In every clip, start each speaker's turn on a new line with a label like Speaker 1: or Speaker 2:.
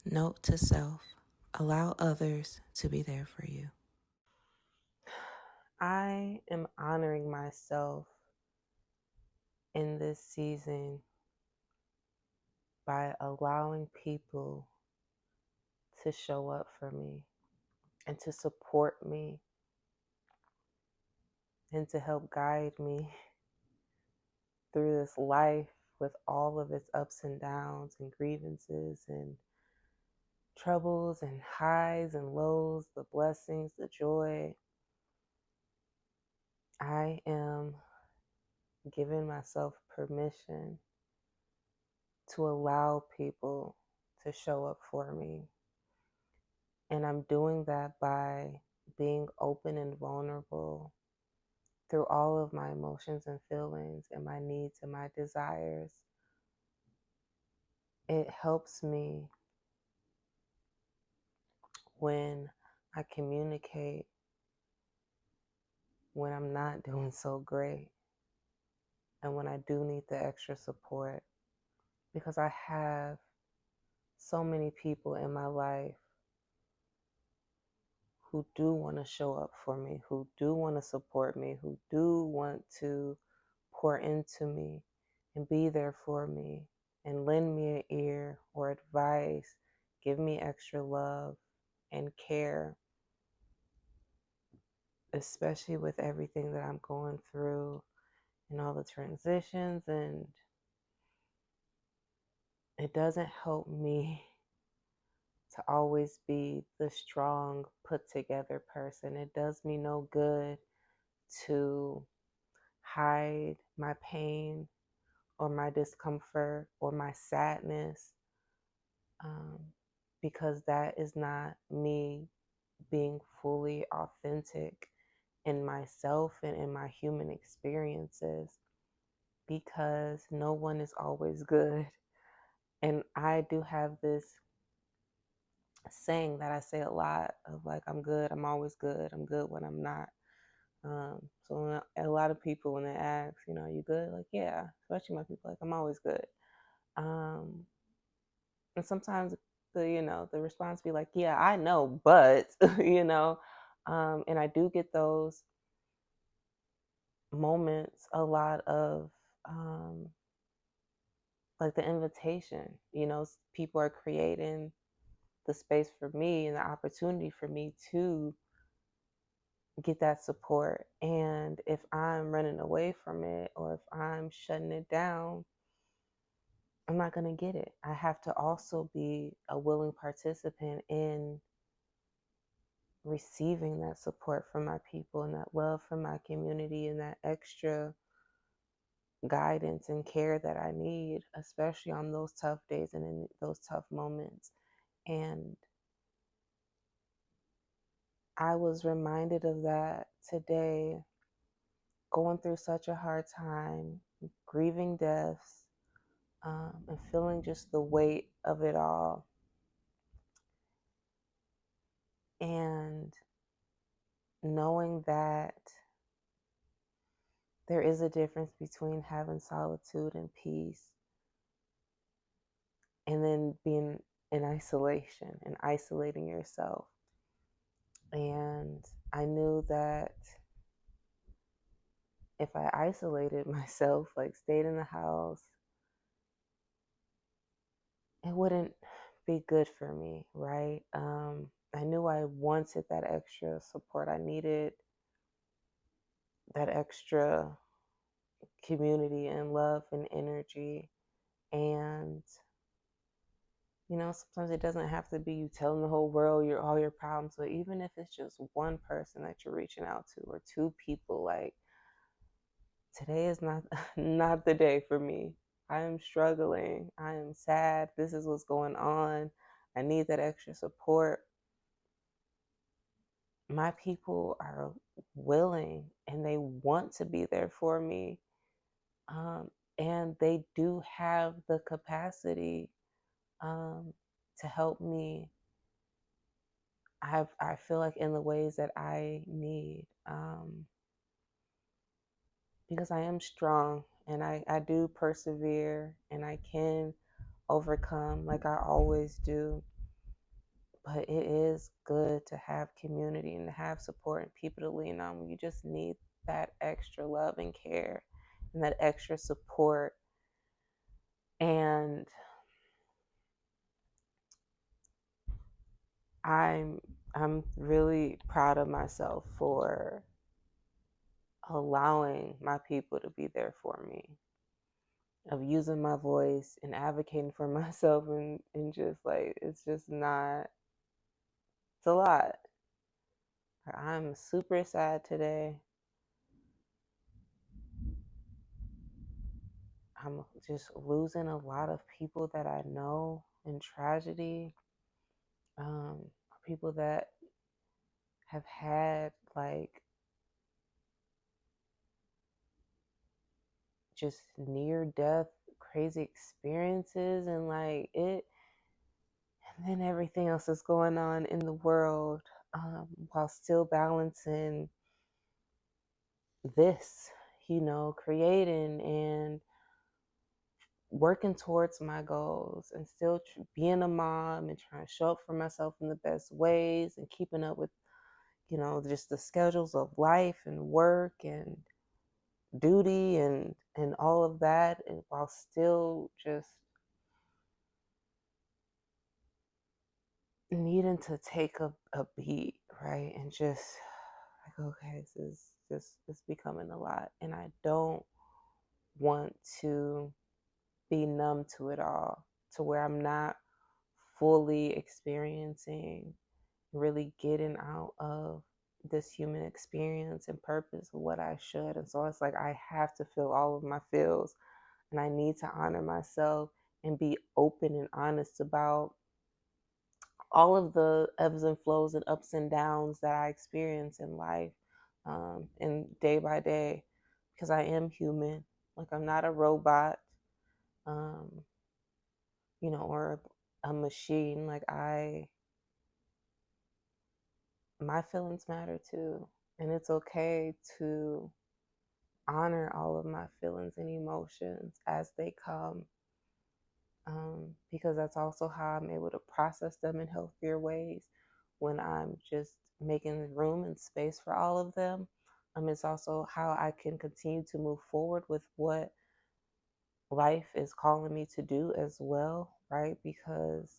Speaker 1: Note to self, allow others to be there for you. I am honoring myself in this season by allowing people to show up for me and to support me and to help guide me through this life with all of its ups and downs and grievances and troubles and highs and lows, the blessings, the joy. I am giving myself permission to allow people to show up for me. And I'm doing that by being open and vulnerable through all of my emotions and feelings and my needs and my desires. It helps me when I communicate when I'm not doing so great and when I do need the extra support, because I have so many people in my life who do want to show up for me, who do want to support me, who do want to pour into me and be there for me and lend me an ear or advice, give me extra love and care, especially with everything that I'm going through and all the transitions. And it doesn't help me to always be the strong, put together person. It does me no good to hide my pain or my discomfort or my sadness, um, because that is not me being fully authentic in myself and in my human experiences, because no one is always good. And I do have this saying that I say a lot of, like, I'm good, I'm always good, I'm good when I'm not. So a lot of people, when they ask, are you good? Like, yeah, especially my people, like, I'm always good. Um, and sometimes the response be like, yeah, I know, but, and I do get those moments a lot of, like the invitation, people are creating the space for me and the opportunity for me to get that support. And if I'm running away from it or if I'm shutting it down, I'm not going to get it. I have to also be a willing participant in receiving that support from my people and that love from my community and that extra guidance and care that I need, especially on those tough days and in those tough moments. And I was reminded of that today, going through such a hard time, grieving deaths, and feeling just the weight of it all. And knowing that there is a difference between having solitude and peace and then being in isolation and isolating yourself. And I knew that if I isolated myself, like stayed in the house, it wouldn't be good for me, right? I knew I wanted that extra support. I needed that extra community and love and energy. And sometimes it doesn't have to be you telling the whole world all your problems, but even if it's just one person that you're reaching out to or two people, like, today is not not the day for me. I am struggling. I am sad. This is what's going on. I need that extra support. My people are willing and they want to be there for me. And they do have the capacity to help me. I feel like in the ways that I need, because I am strong and I do persevere and I can overcome like I always do. but it is good to have community and to have support and people to lean on when you just need that extra love and care and that extra support. And I'm I'm really proud of myself for allowing my people to be there for me, of using my voice and advocating for myself, and just like it's just not, it's a lot. I'm super sad today. I'm just losing a lot of people that I know in tragedy. People that have had like just near death crazy experiences, and like it, and then everything else that's going on in the world, while still balancing this, creating and working towards my goals, and still being a mom and trying to show up for myself in the best ways, and keeping up with, just the schedules of life and work and duty and all of that, and while still just needing to take a beat, right? And just like, okay, this is just, it's becoming a lot. And I don't want to be numb to it all, to where I'm not fully experiencing, really getting out of this human experience and purpose of what I should. And so it's like I have to feel all of my feels, and I need to honor myself and be open and honest about all of the ebbs and flows and ups and downs that I experience in life, and day by day, because I am human. Like, I'm not a robot, um, or a machine. Like, my feelings matter too. And it's okay to honor all of my feelings and emotions as they come, because that's also how I'm able to process them in healthier ways when I'm just making room and space for all of them. It's also how I can continue to move forward with what life is calling me to do as well, right? Because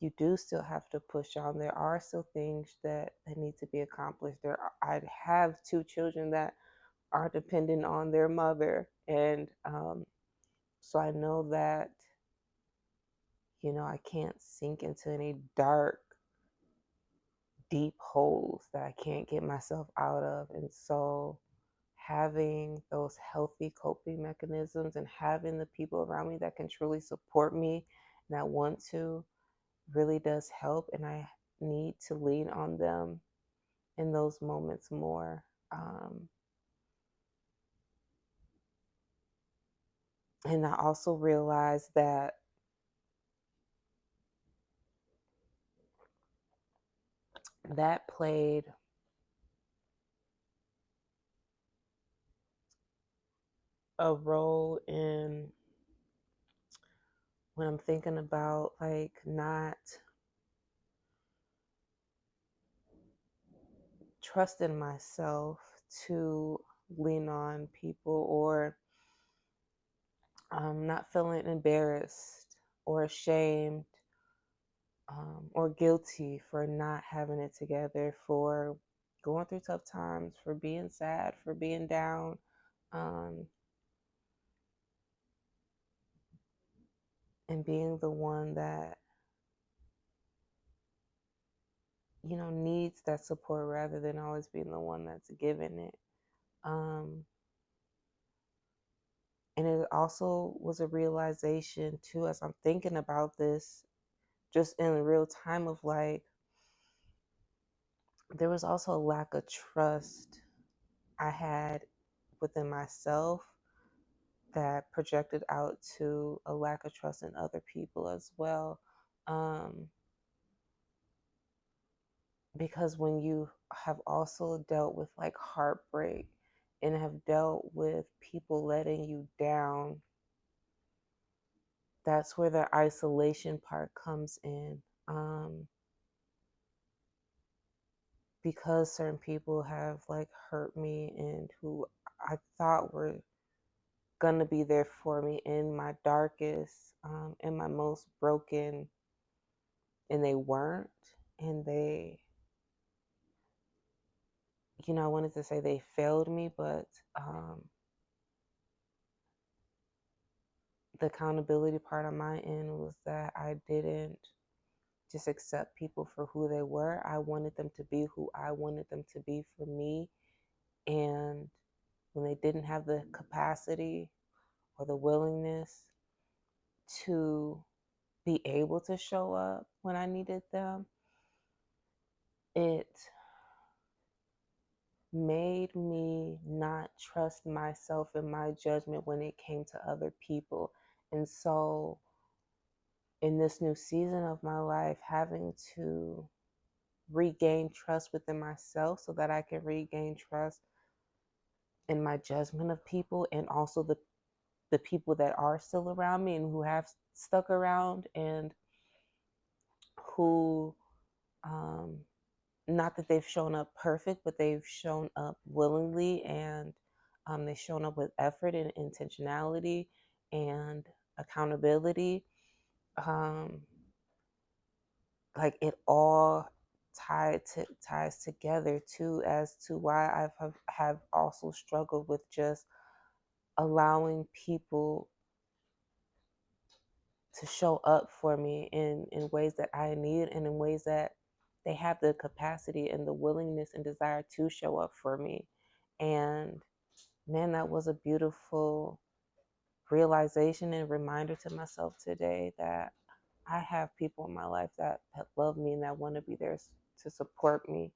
Speaker 1: you do still have to push on. There are still things that need to be accomplished. I have two children that are dependent on their mother, and so I know that I can't sink into any dark, deep holes that I can't get myself out of. And so having those healthy coping mechanisms and having the people around me that can truly support me and that want to really does help. And I need to lean on them in those moments more. And I also realized that that played a role in when I'm thinking about like not trusting myself to lean on people, or not feeling embarrassed or ashamed, or guilty for not having it together, for going through tough times, for being sad, for being down, um, and being the one that needs that support rather than always being the one that's giving it. Um, and it also was a realization too, as I'm thinking about this, just in real time, of like, there was also a lack of trust I had within myself that projected out to a lack of trust in other people as well. Um, because when you have also dealt with like heartbreak and have dealt with people letting you down, that's where the isolation part comes in. um, because certain people have like hurt me and who I thought were gonna be there for me in my darkest and my most broken, and they weren't. And they, I wanted to say they failed me, but the accountability part on my end was that I didn't just accept people for who they were. I wanted them to be who I wanted them to be for me. And when they didn't have the capacity or the willingness to be able to show up when I needed them, it made me not trust myself and my judgment when it came to other people. And so, in this new season of my life, having to regain trust within myself so that I can regain trust in my judgment of people, and also the people that are still around me and who have stuck around, and who um, not that they've shown up perfect, but they've shown up willingly, and they've shown up with effort and intentionality and accountability. Um, like it all ties together too, as to why have also struggled with just allowing people to show up for me in ways that I need, and in ways that they have the capacity and the willingness and desire to show up for me. And man, that was a beautiful realization and reminder to myself today that I have people in my life that love me and that want to be there to support me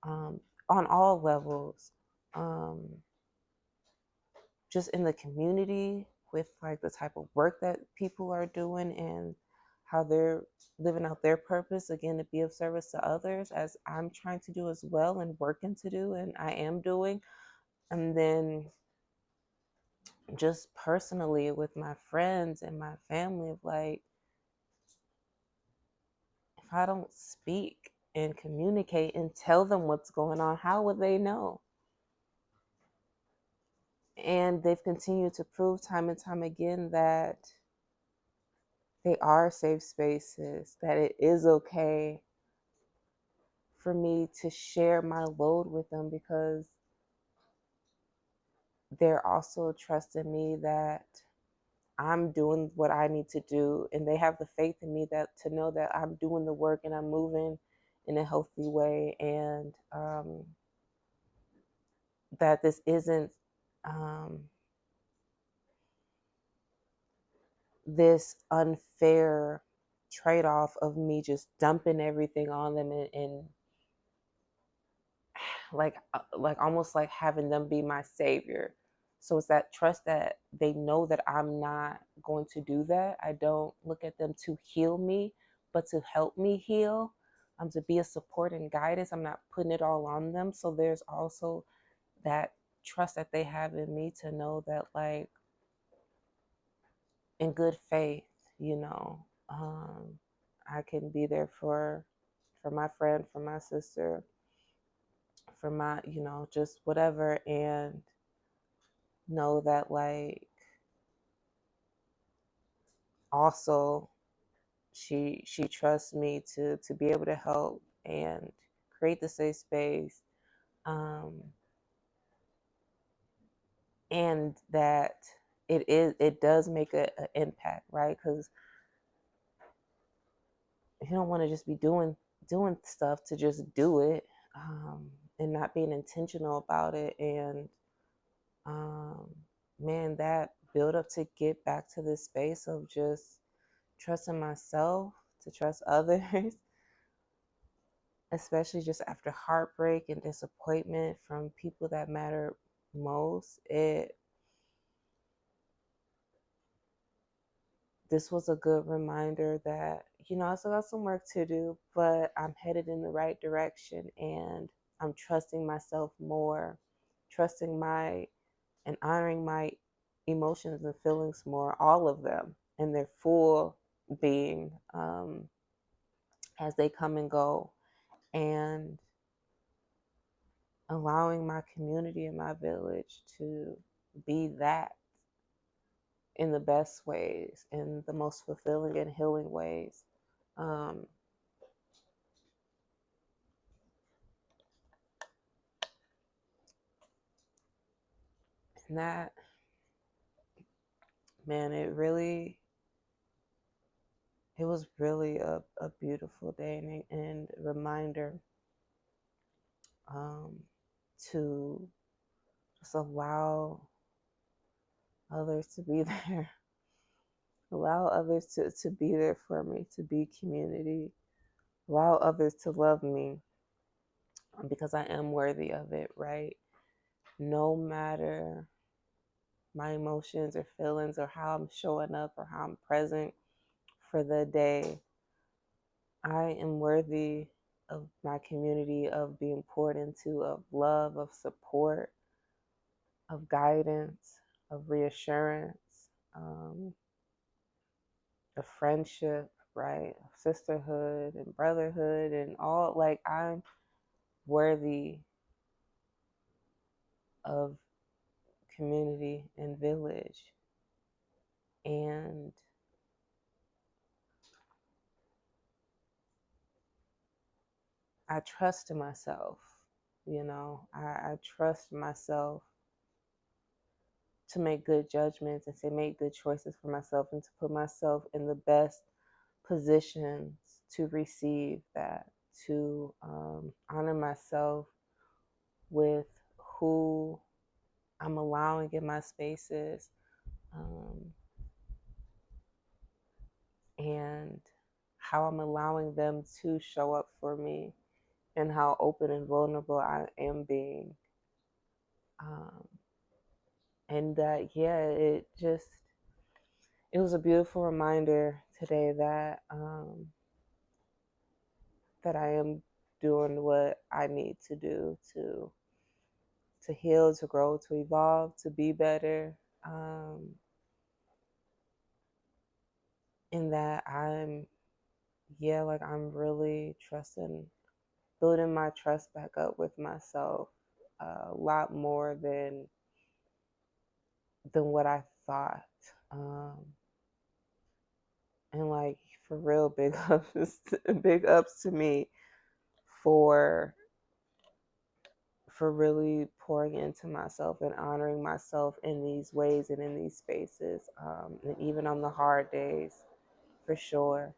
Speaker 1: on all levels. Um, just in the community, with like the type of work that people are doing and how they're living out their purpose, again, to be of service to others, as I'm trying to do as well and working to do, and I am doing. And then just personally with my friends and my family, of like, if I don't speak and communicate and tell them what's going on, how would they know? And they've continued to prove time and time again that they are safe spaces, that it is okay for me to share my load with them, because they're also trusting me that I'm doing what I need to do, and they have the faith in me that to know that I'm doing the work and I'm moving in a healthy way, and that this isn't um, this unfair trade-off of me just dumping everything on them, and like almost like having them be my savior. So it's that trust that they know that I'm not going to do that. I don't look at them to heal me, but to help me heal. To be a support and guidance. I'm not putting it all on them. So there's also that trust that they have in me to know that, like, in good faith, you know, I can be there for my friend, for my sister, for my, just whatever, and know that, like, also she trusts me to be able to help and create the safe space, um, and that it does make an impact, right? Because you don't want to just be doing stuff to just do it, and not being intentional about it. And um, man, that build up to get back to this space of just trusting myself, to trust others, especially just after heartbreak and disappointment from people that matter most. This was a good reminder that, I still got some work to do, but I'm headed in the right direction, and I'm trusting myself more, trusting my and honoring my emotions and feelings more, all of them, and their full being. as they come and go, and allowing my community and my village to be that in the best ways, in the most fulfilling and healing ways. Um, and that, man, it was really a beautiful day and a reminder um, to just allow others to be there, allow others to be there for me, to be community, allow others to love me because I am worthy of it, right? No matter my emotions or feelings or how I'm showing up or how I'm present for the day, I am worthy of my community, of being poured into, of love, of support, of guidance, of reassurance, um, of friendship, right? Of sisterhood and brotherhood and all. Like, I'm worthy of community and village. And I trust myself, I trust myself to make good judgments and to make good choices for myself and to put myself in the best positions to receive that, to honor myself with who I'm allowing in my spaces, and how I'm allowing them to show up for me and how open and vulnerable I am being. Um, and that, yeah, it was a beautiful reminder today that I am doing what I need to do to heal, to grow, to evolve, to be better. In that I'm really trusting, building my trust back up with myself a lot more than what I thought. And like, for real, big ups to me for really pouring into myself and honoring myself in these ways and in these spaces, and even on the hard days, for sure.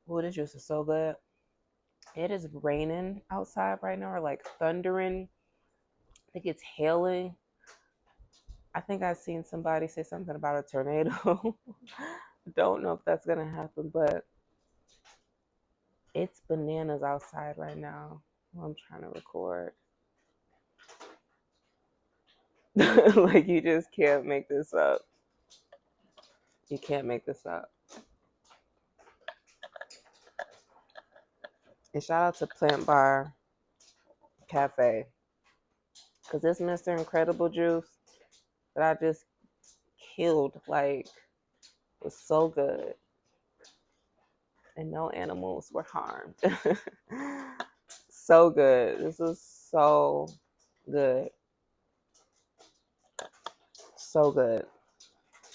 Speaker 1: Oh, this juice is so good. It is raining outside right now, or like thundering. I think it's hailing. I think I've seen somebody say something about a tornado. Don't know if that's gonna happen, but it's bananas outside right now while I'm trying to record. Like, you just can't make this up. You can't make this up. And shout out to Plant Bar Cafe, because this Mr. Incredible juice that I just killed, like, was so good. And no animals were harmed. So good. This is so good. So good.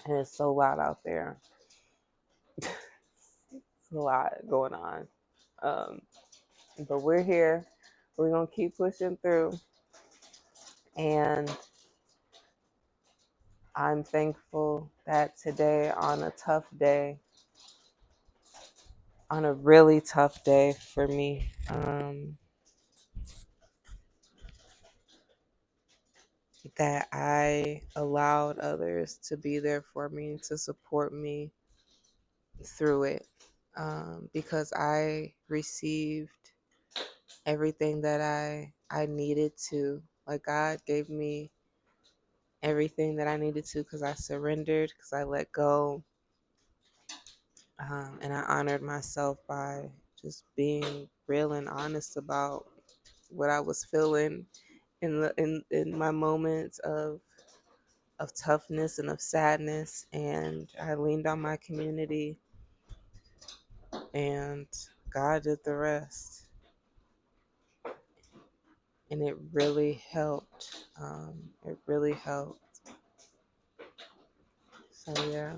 Speaker 1: And it's so loud out there. It's a lot going on. But we're here. We're going to keep pushing through. And I'm thankful that today, on a tough day, on a really tough day for me, that I allowed others to be there for me, to support me through it, because I received everything that I needed to. Like, God gave me everything that I needed to, because I surrendered, because I let go, and I honored myself by just being real and honest about what I was feeling in my moments of of toughness and of sadness, and I leaned on my community, and God did the rest. And it really helped. It really helped. So yeah,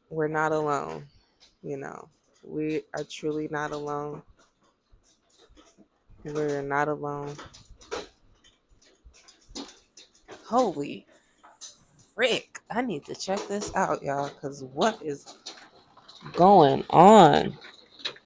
Speaker 1: we're not alone. You know, we are truly not alone. We're not alone. Holy frick! I need to check this out, y'all, because what is going on?